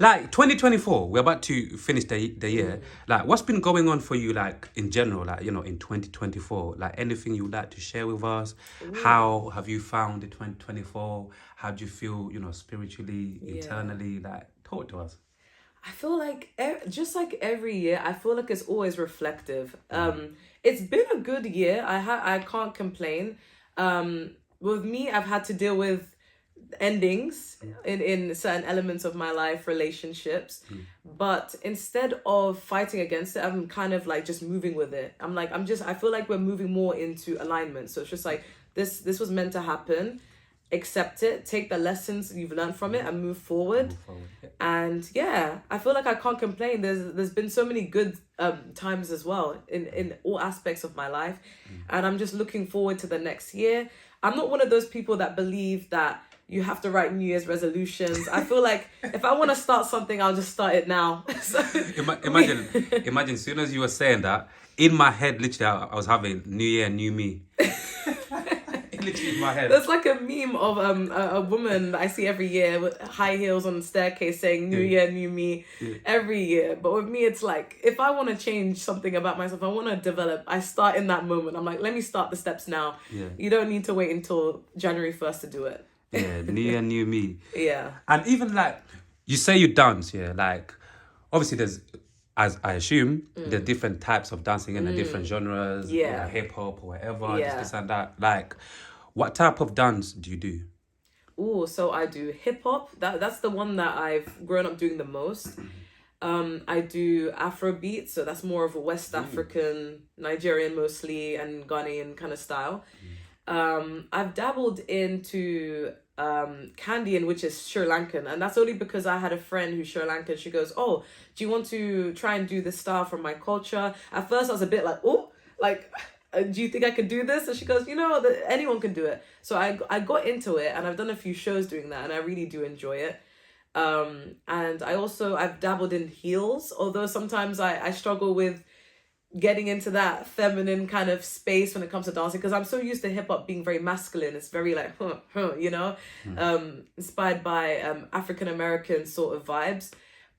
Like 2024, we're about to finish the year. Like, what's been going on for you, like in general, like in 2024? Like, anything you'd like to share with us? Ooh, How have you found the 2024? How do you feel, spiritually, yeah. internally? Like, talk to us. I feel like just like every year, I feel like it's always reflective. Mm. It's been a good year. I can't complain. With me, I've had to deal with endings Yeah. in certain elements of my life, relationships. Mm. But instead of fighting against it, I'm kind of like just moving with it. I feel like we're moving more into alignment. So it's just like this was meant to happen. Accept it, take the lessons you've learned from it, and move And forward. move forward. Yeah. And yeah, I feel like I can't complain. There's been so many good times as well in all aspects of my life, and I'm just looking forward to the next year. I'm not one of those people that believe that you have to write New Year's resolutions. I feel like if I want to start something, I'll just start it now. So Imagine, imagine, as soon as you were saying that, in my head, literally, I was having New Year, New Me. Literally in my head. there's like a meme of a woman that I see every year with high heels on the staircase saying "New Yeah. Year, New Me" Yeah. every year. But with me, it's like if I want to change something about myself, I want to develop. I start in that moment. I'm like, let me start the steps now. Yeah. You don't need to wait until January 1st to do it. Yeah. New Year, New Me. Yeah. And even like you say you dance, yeah, like obviously there's, as I assume, there's different types of dancing in the different genres, Yeah. like hip hop or whatever, Yeah. this and that. Like, what type of dance do you do? Oh, so I do hip hop. That's the one that I've grown up doing the most. I do Afrobeat, so that's more of a West African, Nigerian mostly, and Ghanaian kind of style. I've dabbled into Kandyan, which is Sri Lankan, and that's only because I had a friend who's Sri Lankan. She goes, "Oh, do you want to try and do this style from my culture?" At first, I was a bit like, "Oh, like." Do you think I could do this? And she goes, anyone can do it. So I got into it, and I've done a few shows doing that, and I really do enjoy it. And I've dabbled in heels, although sometimes I struggle with getting into that feminine kind of space when it comes to dancing, because I'm so used to hip hop being very masculine. It's very like inspired by African American sort of vibes.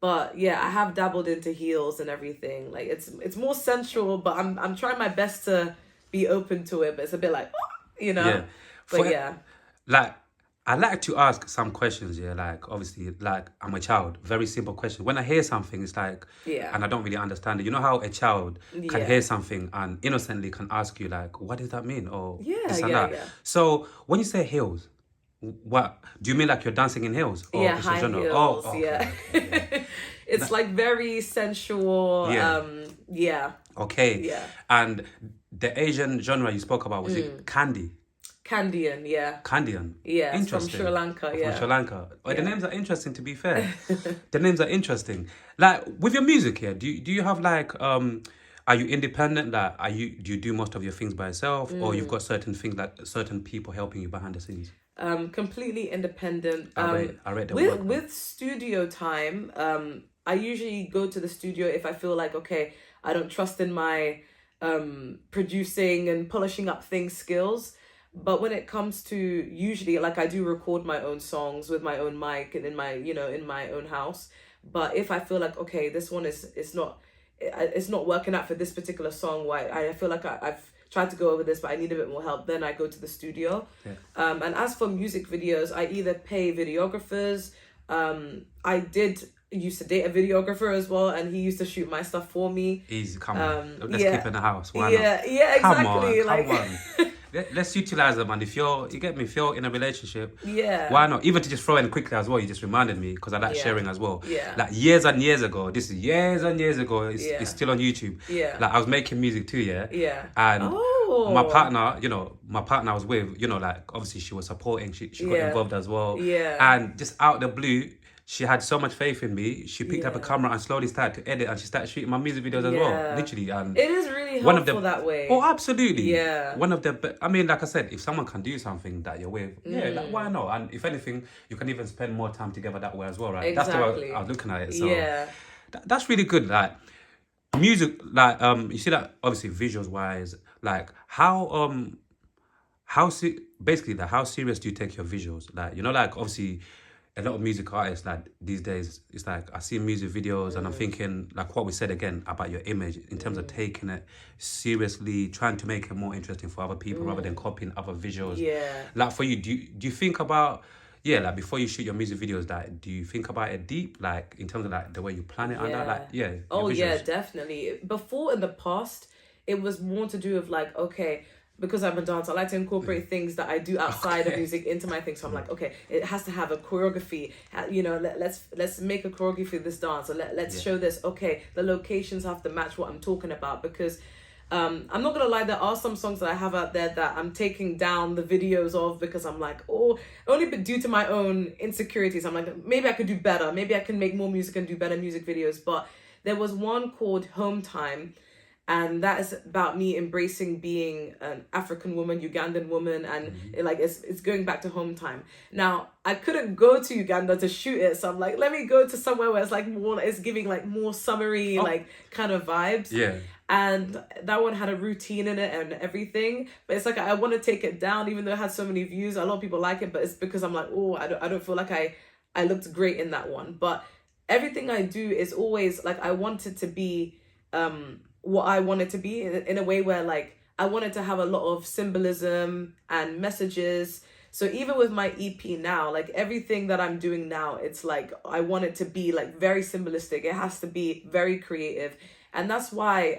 But yeah, I have dabbled into heels and everything. Like it's more sensual, but I'm trying my best to be open to it. But it's a bit like Yeah. But For yeah, like I like to ask some questions, yeah, like obviously like I'm a child, very simple question. When I hear something, it's like yeah, and I don't really understand it. You know how a child can yeah, hear something and innocently can ask you like, what does that mean? Or yeah, this and yeah, that. yeah. So when you say heels, what do you mean, like you're dancing in heels? Or Yeah, it's a high genre? heels. Oh, okay, Yeah, okay, yeah. it's like very sensual. Yeah. Yeah, Okay. yeah. And the Asian genre you spoke about, was it candy? Kandyan, yeah, Kandyan. yeah. It's from Sri Interesting. Lanka. From Sri Yeah, Lanka. Oh, the yeah. names are interesting, to be fair. The names are interesting. Like with your music here, do you have like are you independent? Like do you do most of your things by yourself, or you've got certain things, like certain people helping you behind the scenes? Completely independent. I read the With work, man. studio time, I usually go to the studio if I feel like okay, I don't trust in my producing and polishing up things skills. But when it comes to usually, like I do record my own songs with my own mic and in my in my own house. But if I feel like okay, this one is it's not working out for this particular song, why I feel like I've tried to go over this, but I need a bit more help, then I go to the studio. Yeah. And as for music videos, I either pay videographers. I did used to date a videographer as well, and he used to shoot my stuff for me. Easy, come on. Let's keep Yeah, it in the house. Why not? yeah, Come on, exactly. come Like, on. Let's utilize them, and if you get me, if you're in a relationship, yeah, why not? Even to just throw in quickly as well, you just reminded me, because I like yeah, sharing as well. yeah. Like years and years ago, this is years and years ago, it's Yeah, still on YouTube. yeah, Like I was making music too, yeah? yeah. And my Oh, partner, my partner I was with, like obviously she was supporting, she got yeah, involved as well. yeah, And just out the blue, she had so much faith in me. She picked up a yeah, camera and slowly started to edit, and she started shooting my music videos as well, yeah. literally. And It is really one of helpful the that oh, way. absolutely, Yeah. one of the I mean, like I said, if someone can do something that you're with, yeah, like why not? And if anything, you can even spend more time together that way as well, right? That's the way I Exactly. was looking at it. So Yeah. that's really good. Like music, like you see that obviously visuals wise, like basically, like how serious do you take your visuals? Like like obviously a lot of music artists like these days, it's like I see music videos and I'm thinking like what we said again about your image in terms of taking it seriously, trying to make it more interesting for other people rather than copying other visuals. Yeah. Like for you, do you think about like before you shoot your music videos, like do you think about it deep, like in terms of like the way you plan it and that, like your Oh yeah, visuals? definitely. Before in the past, it was more to do with like, okay, because I'm a dancer, I like to incorporate things that I do outside of music into my thing. So I'm like, okay, it has to have a choreography. You know, let's make a choreography for this dance, or let's show this. Okay, the locations have to match what I'm talking about, because I'm not gonna lie, there are some songs that I have out there that I'm taking down the videos of because I'm like, oh, only but due to my own insecurities. I'm like, maybe I could do better. Maybe I can make more music and do better music videos. But there was one called Home Time, and that is about me embracing being an African woman, Ugandan woman, and it's going back to home time. Now I couldn't go to Uganda to shoot it, so I'm like, let me go to somewhere where it's like more, it's giving like more summery like kind of vibes. Yeah. And that one had a routine in it and everything, but it's like I want to take it down, even though it had so many views. A lot of people like it, but it's because I'm like, oh, I don't feel like I looked great in that one. But everything I do is always like I want it to be what I want it to be in a way where like I want it to have a lot of symbolism and messages. So even with my EP now, like everything that I'm doing now, it's like I want it to be like very symbolistic. It has to be very creative. And that's why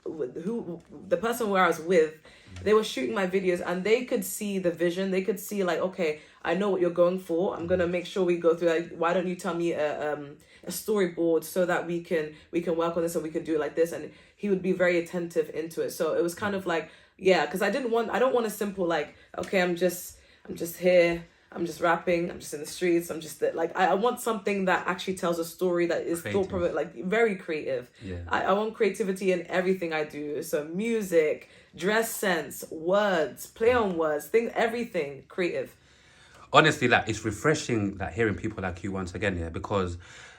the person where I was with, they were shooting my videos and they could see the vision. They could see like, okay, I know what you're going for. I'm gonna make sure we go through like, why don't you tell me a storyboard so that we can work on this and we can do it like this. And he would be very attentive into it. So it was kind of like, yeah, because I don't want a simple like, okay, I'm just here, I'm just rapping, I'm just in the streets, I'm just like, I want something that actually tells a story that is thought-provoking, like very creative. Yeah. I want creativity in everything I do. So music, dress sense, words, play on words, everything creative. Honestly, like it's refreshing like hearing people like you once again, because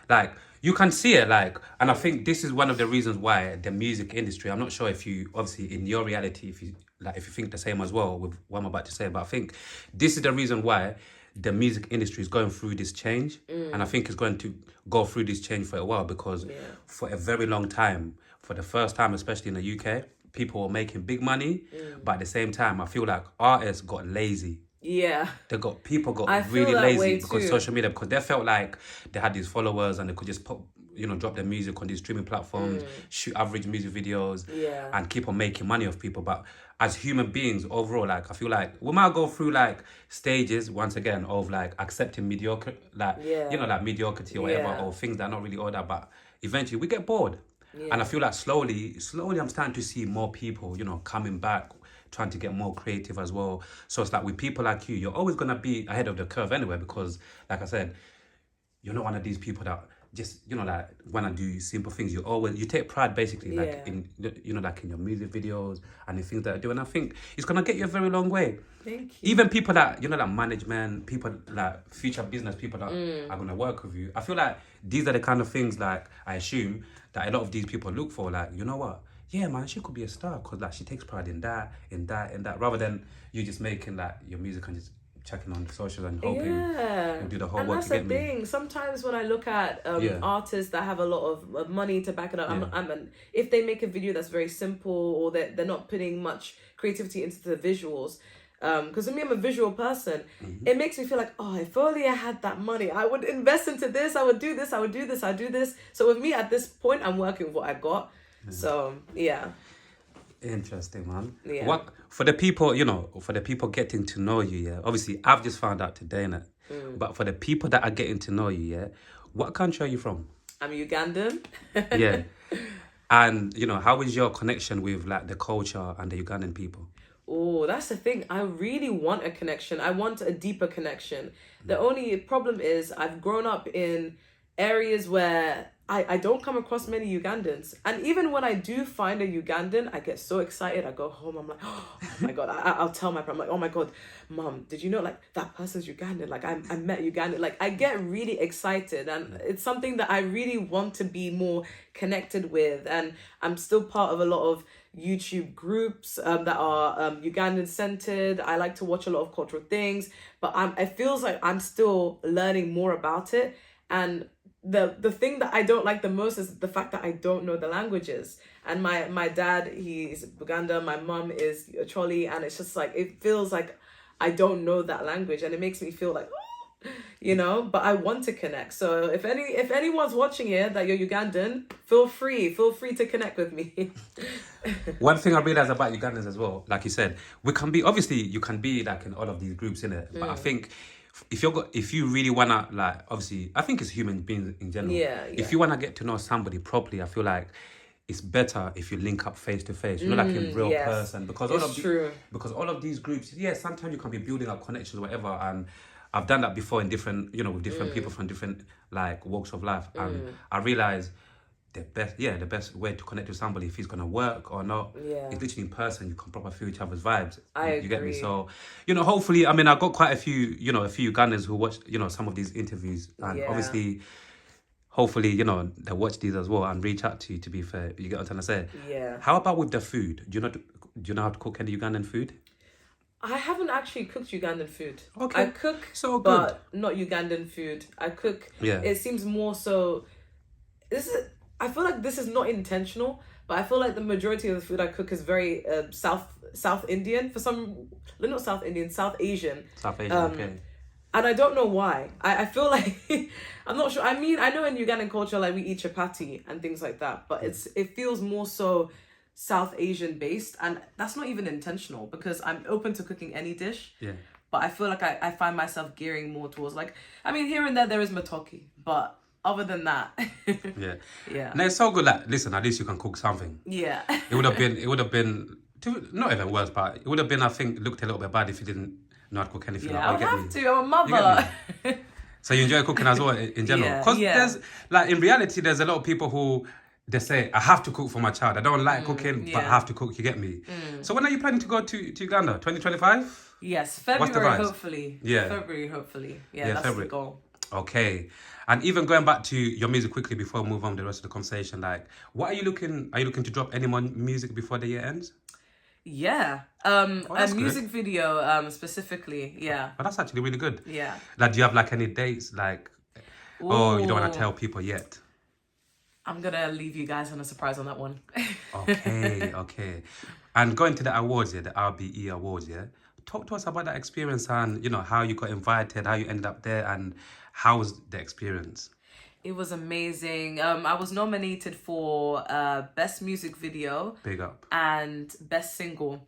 like you can see it, like, and I think this is one of the reasons why the music industry, I'm not sure if you obviously in your reality if you think the same as well with what I'm about to say, but I think this is the reason why the music industry is going through this change. And I think it's going to go through this change for a while, because for a very long time, for the first time especially in the UK, people were making big money, but at the same time I feel like artists got lazy. Yeah. People got I really feel that lazy way because too. social media, because they felt like they had these followers and they could just put, drop their music on these streaming platforms, shoot average music videos, and keep on making money off people. But as human beings overall, like I feel like we might go through like stages once again of like accepting mediocre, like like mediocrity or whatever, or things that are not really all that. But eventually we get bored, and I feel like slowly I'm starting to see more people, coming back, trying to get more creative as well. So it's like with people like you, you're always gonna be ahead of the curve anyway, because like I said, you're not one of these people that just like when I do simple things, you take pride basically like in like in your music videos and the things that I do, and I think it's gonna get you a very long way. Thank you. Even people that like management, people like future business people that are gonna work with you, I feel like these are the kind of things like I assume that a lot of these people look for, like, you know what, yeah man, she could be a star because like she takes pride in that, rather than you just making like your music and just checking on the socials and hoping you do the whole work to get me. And that's the thing. Sometimes when I look at artists that have a lot of money to back it up, if they make a video that's very simple, or they're not putting much creativity into the visuals, because for me, I'm a visual person. It makes me feel like, oh, if only I had that money, I would invest into this, I would do this, I'd do this. So with me at this point, I'm working with what I got. So yeah. Interesting, man. Yeah. What for the people, for the people getting to know you, obviously I've just found out today, innit? But for the people that are getting to know you, what country are you from? I'm Ugandan. Yeah. And how is your connection with like the culture and the Ugandan people? Oh, that's the thing. I really want a connection. I want a deeper connection. The only problem is I've grown up in areas where I don't come across many Ugandans. And even when I do find a Ugandan, I get so excited. I go home, I'm like, oh my God. I'll tell my parents, I'm like, oh my God, Mom, did you know like that person's Ugandan? Like I met Ugandan. Like I get really excited, and it's something that I really want to be more connected with. And I'm still part of a lot of YouTube groups that are Ugandan centered. I like to watch a lot of cultural things, but it feels like I'm still learning more about it. And the thing that I don't like the most is the fact that I don't know the languages. And my dad, he's Buganda, my mom is Choli, and it's just like, it feels like I don't know that language, and it makes me feel like, but I want to connect. So if anyone's watching here that you're Ugandan, feel free to connect with me. One thing I realized about Ugandans as well, like you said, we can be, obviously you can be like in all of these groups in it, but I think if you really wanna, like, obviously I think it's human beings in general. If you wanna get to know somebody properly, I feel like it's better if you link up face to face, like in real person, because all of these groups, sometimes you can be building up connections, whatever, and I've done that before in different, with different people from different like walks of life, and I realize the best way to connect with somebody, if he's gonna work or not, is literally in person. You can proper feel each other's vibes. You get me? So, hopefully, I mean, I've got quite a few Ugandans who watch, some of these interviews, and obviously, hopefully, they watch these as well and reach out to you, to be fair. You get what I'm trying to say? Yeah. How about with the food? Do you know how to cook any Ugandan food? I haven't actually cooked Ugandan food. Okay. I cook, so good. But not Ugandan food. I cook. Yeah. It seems more so. I feel like this is not intentional, but I feel like the majority of the food I cook is very South Indian not South Indian, South Asian. South Asian, okay. And I don't know why. I feel like I'm not sure. I mean, I know in Ugandan culture, like, we eat chapati and things like that, but it feels more so South Asian based, and that's not even intentional, because I'm open to cooking any dish. Yeah. But I feel like I find myself gearing more towards, like, I mean, here and there is matoki, but other than that. Yeah. No, it's so good. Like, listen, at least you can cook something. Yeah. It would have been not even worse, but it would have been, I think, looked a little bit bad if you didn't know how to cook anything. Yeah, I would have to. I'm a mother. So you enjoy cooking as well in general? Because there's, like, in reality, there's a lot of people who, they say, I have to cook for my child. I don't like cooking, but I have to cook. You get me? So when are you planning to go to Uganda? 2025? Yes, February, hopefully. Yeah. February, hopefully. Yeah, that's February. The goal. Okay. And even going back to your music quickly before we move on with the rest of the conversation, like, what are you looking to drop any more music before the year ends? Yeah. A music video, specifically. Yeah. Oh, that's actually really good. Yeah. Like, do you have, like, any dates? Like, oh, you don't want to tell people yet? I'm going to leave you guys on a surprise on that one. Okay. And going to the awards, the RBE Awards, talk to us about that experience and, how you got invited, how you ended up there, and how was the experience? It was amazing. I was nominated for Best Music Video. Big up. And Best Single.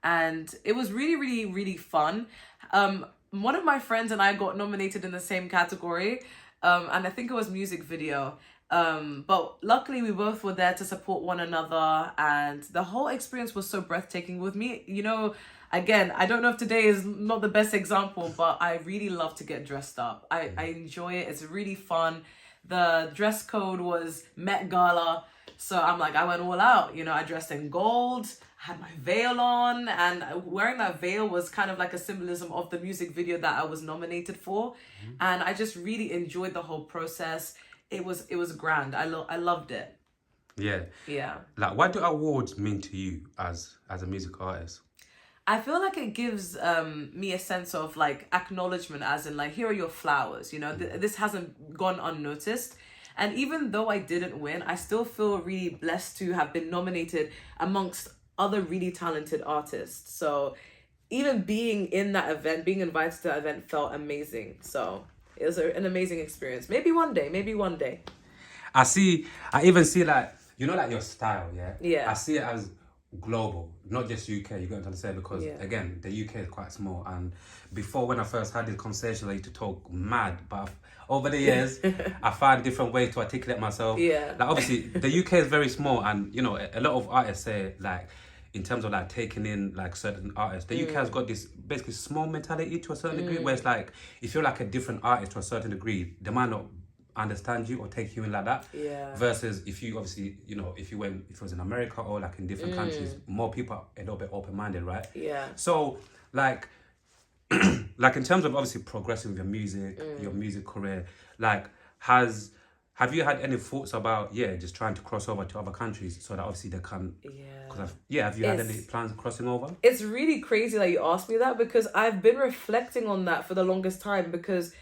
And it was really, really, really fun. One of my friends and I got nominated in the same category. And I think it was music video. But luckily we both were there to support one another. And the whole experience was so breathtaking with me. Again, I don't know if today is not the best example, but I really love to get dressed up. I enjoy it. It's really fun. The dress code was Met Gala. So I'm like, I went all out. I dressed in gold, had my veil on, and wearing that veil was kind of like a symbolism of the music video that I was nominated for. And I just really enjoyed the whole process. It was grand. I loved it. Yeah. Like, what do awards mean to you as a music artist? I feel like it gives me a sense of, like, acknowledgement, as in, like, here are your flowers, this hasn't gone unnoticed. And even though I didn't win, I still feel really blessed to have been nominated amongst other really talented artists. So even being in that event, being invited to that event, felt amazing. So it was an amazing experience. Maybe one day. I even see, like, like, your style, Yeah. I see it as global, not just UK. You got to understand, because again, the UK is quite small, and before, when I first had this conversation, I used to talk mad, but over the years I found different ways to articulate myself. Like, obviously the UK is very small, and a lot of artists say, like, in terms of, like, taking in, like, certain artists, the UK has got this basically small mentality to a certain degree, where it's like, if you're like a different artist to a certain degree, they might not understand you or take you in like that. Versus if you obviously, if it was in America or, like, in different countries, more people are a little bit open-minded, right? So, like, like, in terms of obviously progressing with your music, your music career, like, has have you had any thoughts about just trying to cross over to other countries so that obviously they can? Yeah. Have you had any plans of crossing over? It's really crazy that you asked me that, because I've been reflecting on that for the longest time, because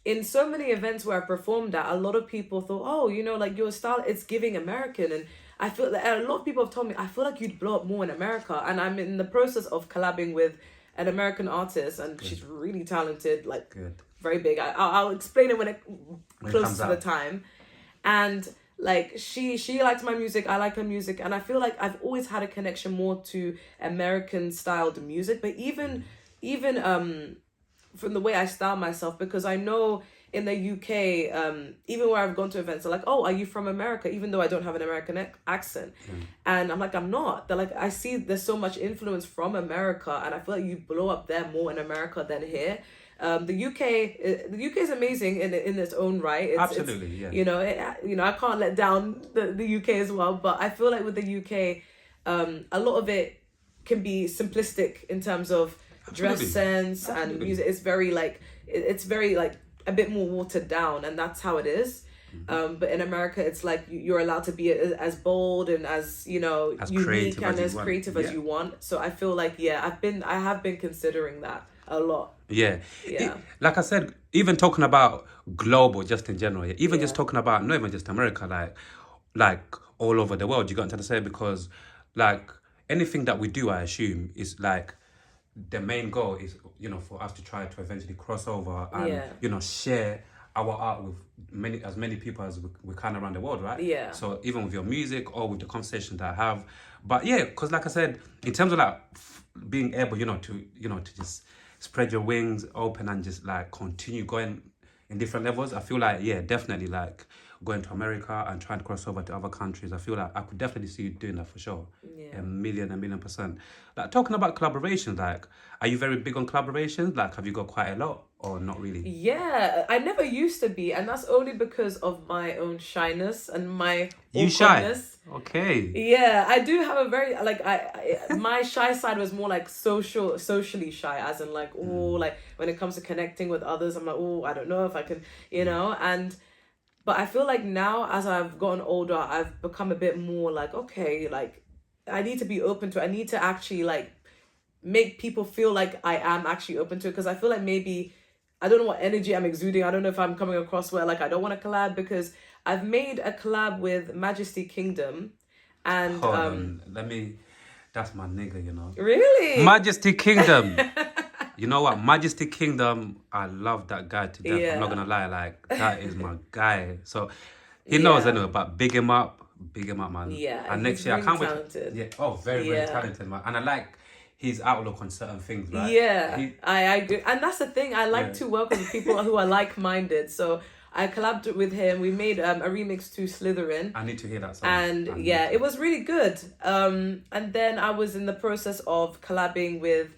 in so many events where I performed at, a lot of people thought, oh, you know, like your style, it's giving American. And I feel that a lot of people have told me, I feel like you'd blow up more in America. And I'm in the process of collabing with an American artist, and she's really talented, like very big. I'll explain it when it close to the time. And like she likes my music, I like her music, and I feel like I've always had a connection more to American styled music, but even from the way I style myself, because I know in the UK, even where I've gone to events, they're like, oh, are you from America? Even though I don't have an American accent. And I'm like, I'm not. They're like, I see there's so much influence from America, and I feel like you blow up there more in America than here. The UK is amazing in its own right. Absolutely, yeah. You know, I can't let down the UK as well, but I feel like with the UK, a lot of it can be simplistic in terms of dress sense and music. It's very like a bit more watered down, and that's how it is. But in America, it's like you're allowed to be as bold and as, you know, as unique and as creative as you want. So I feel like I have been considering that a lot. Like I said, even talking about global, just in general, even just talking about not even just America, like all over the world, you got to say, because like anything that we do, I assume, is like the main goal is, you know, for us to try to eventually cross over and you know, share our art with as many people as we can around the world, right? So even with your music or with the conversation that I have, but because like I said, in terms of like being able, to just spread your wings open and just like continue going in different levels, I feel like definitely like going to America and trying to cross over to other countries, I feel like I could definitely see you doing that for sure. A million %. Like talking about collaborations, like are you very big on collaborations? Like have you got quite a lot or not really? Yeah, I never used to be, and that's only because of my own shyness and my You shy? Okay. Yeah, I do have a very like my shy side was more like socially shy, as in like like when it comes to connecting with others, I'm like I don't know if I can, you know. But I feel like now as I've gotten older, I've become a bit more like, okay, like I need to be open to it. I need to actually like make people feel like I am actually open to it, because I feel like maybe I don't know what energy I'm exuding. I don't know if I'm coming across where like I don't want to collab, because I've made a collab with Majesty Kingdom, and that's my nigga, you know. Really? Majesty Kingdom. You know what? Majesty Kingdom, I love that guy to death. I'm not gonna lie, like that is my guy. So he knows anyway, but big him up, man. Yeah. And next year I can't talented. wait. Very talented, man. And I like his outlook on certain things, right? Yeah, I agree. And that's the thing, I like to work with people who are like-minded. So I collabed with him. We made a remix to Slytherin. I need to hear that song. And it was really good. And then I was in the process of collabing with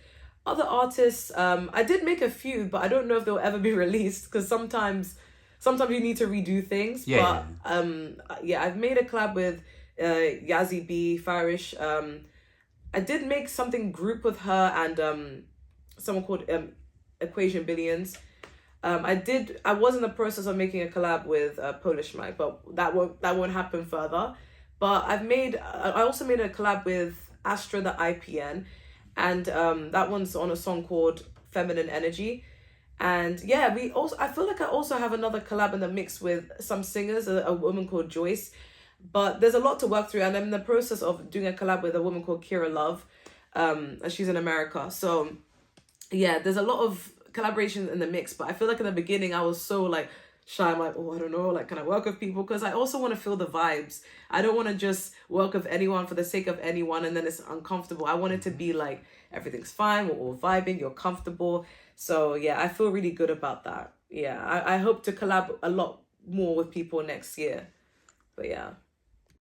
other artists. I did make a few, but I don't know if they'll ever be released, because sometimes you need to redo things. But I've made a collab with Yazzie B, Farish. I did make something group with her and someone called Equation Billions. I was in the process of making a collab with Polish Mike, but that won't happen further. But I also made a collab with Astra the IPN, and that one's on a song called Feminine Energy. And I feel like I also have another collab in the mix with some singers, a woman called Joyce. But there's a lot to work through, and I'm in the process of doing a collab with a woman called Kira Love, and she's in America. So there's a lot of collaborations in the mix, but I feel like in the beginning I was so like shy. I'm like, I don't know, like, can I work with people? Because I also want to feel the vibes. I don't want to just work with anyone for the sake of anyone and then it's uncomfortable. I want it to be like everything's fine, we're all vibing, you're comfortable. So I feel really good about that. I hope to collab a lot more with people next year. But